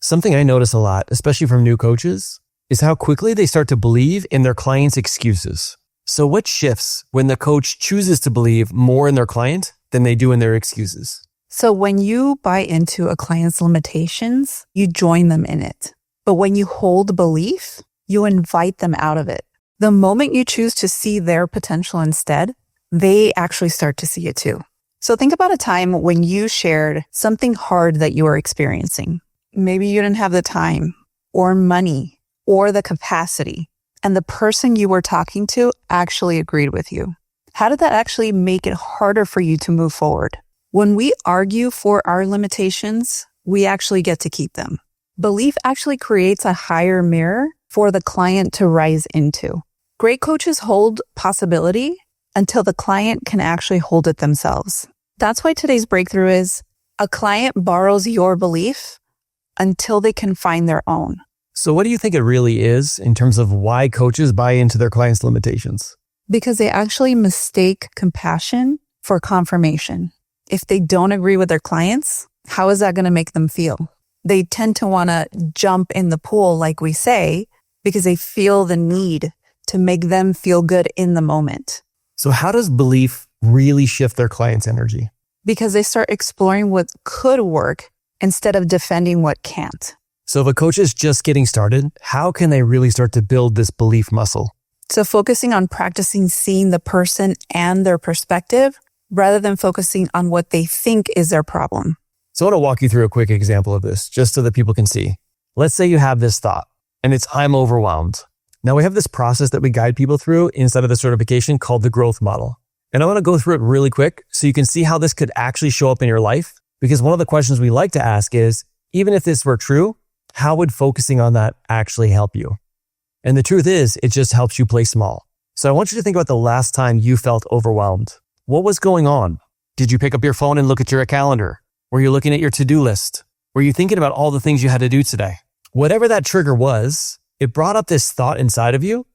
Something I notice a lot, especially from new coaches, is how quickly they start to believe in their client's excuses. So what shifts when the coach chooses to believe more in their client than they do in their excuses? So when you buy into a client's limitations, you join them in it. But when you hold belief, you invite them out of it. The moment you choose to see their potential instead, they actually start to see it too. So think about a time when you shared something hard that you were experiencing. Maybe you didn't have the time or money or the capacity, and the person you were talking to actually agreed with you. How did that actually make it harder for you to move forward? When we argue for our limitations, we actually get to keep them. Belief actually creates a higher mirror for the client to rise into. Great coaches hold possibility until the client can actually hold it themselves. That's why today's breakthrough is a client borrows your belief until they can find their own. So what do you think it really is in terms of why coaches buy into their clients' limitations? Because they actually mistake compassion for confirmation. If they don't agree with their clients, how is that going to make them feel? They tend to want to jump in the pool, like we say, because they feel the need to make them feel good in the moment. So how does belief really shift their client's energy? Because they start exploring what could work instead of defending what can't. So if a coach is just getting started, how can they really start to build this belief muscle? So focusing on practicing seeing the person and their perspective rather than focusing on what they think is their problem. So I want to walk you through a quick example of this, just so that people can see. Let's say you have this thought, and it's, I'm overwhelmed. Now we have this process that we guide people through inside of the certification called the growth model. And I want to go through it really quick so you can see how this could actually show up in your life. Because one of the questions we like to ask is, even if this were true, how would focusing on that actually help you? And the truth is, it just helps you play small. So I want you to think about the last time you felt overwhelmed. What was going on? Did you pick up your phone and look at your calendar? Were you looking at your to-do list? Were you thinking about all the things you had to do today? Whatever that trigger was, it brought up this thought inside of you,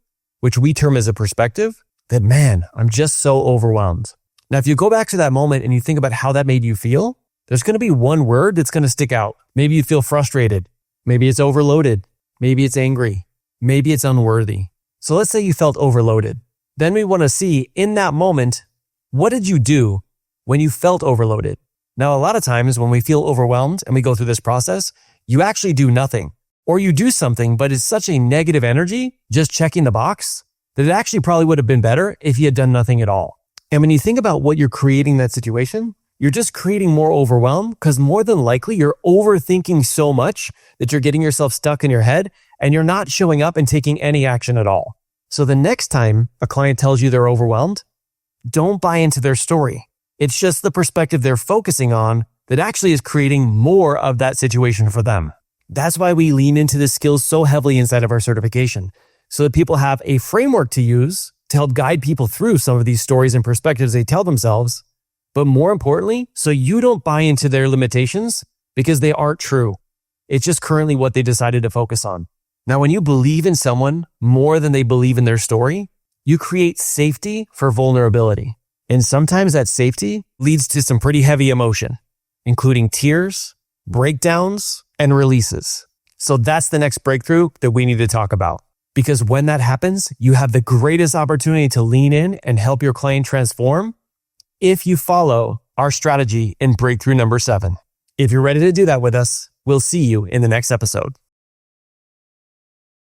which we term as a perspective, that man, I'm just so overwhelmed. Now, if you go back to that moment and you think about how that made you feel, there's going to be one word that's going to stick out. Maybe you feel frustrated. Maybe it's overloaded. Maybe it's angry. Maybe it's unworthy. So let's say you felt overloaded. Then we want to see in that moment, what did you do when you felt overloaded? Now, a lot of times when we feel overwhelmed and we go through this process, you actually do nothing. Or you do something, but it's such a negative energy, just checking the box, that it actually probably would have been better if you had done nothing at all. And when you think about what you're creating in that situation, you're just creating more overwhelm because more than likely you're overthinking so much that you're getting yourself stuck in your head and you're not showing up and taking any action at all. So the next time a client tells you they're overwhelmed, don't buy into their story. It's just the perspective they're focusing on that actually is creating more of that situation for them. That's why we lean into the skills so heavily inside of our certification, so that people have a framework to use to help guide people through some of these stories and perspectives they tell themselves. But more importantly, so you don't buy into their limitations because they aren't true. It's just currently what they decided to focus on. Now, when you believe in someone more than they believe in their story, you create safety for vulnerability. And sometimes that safety leads to some pretty heavy emotion, including tears, breakdowns, and releases. So that's the next breakthrough that we need to talk about. Because when that happens, you have the greatest opportunity to lean in and help your client transform if you follow our strategy in breakthrough number 7. If you're ready to do that with us, we'll see you in the next episode.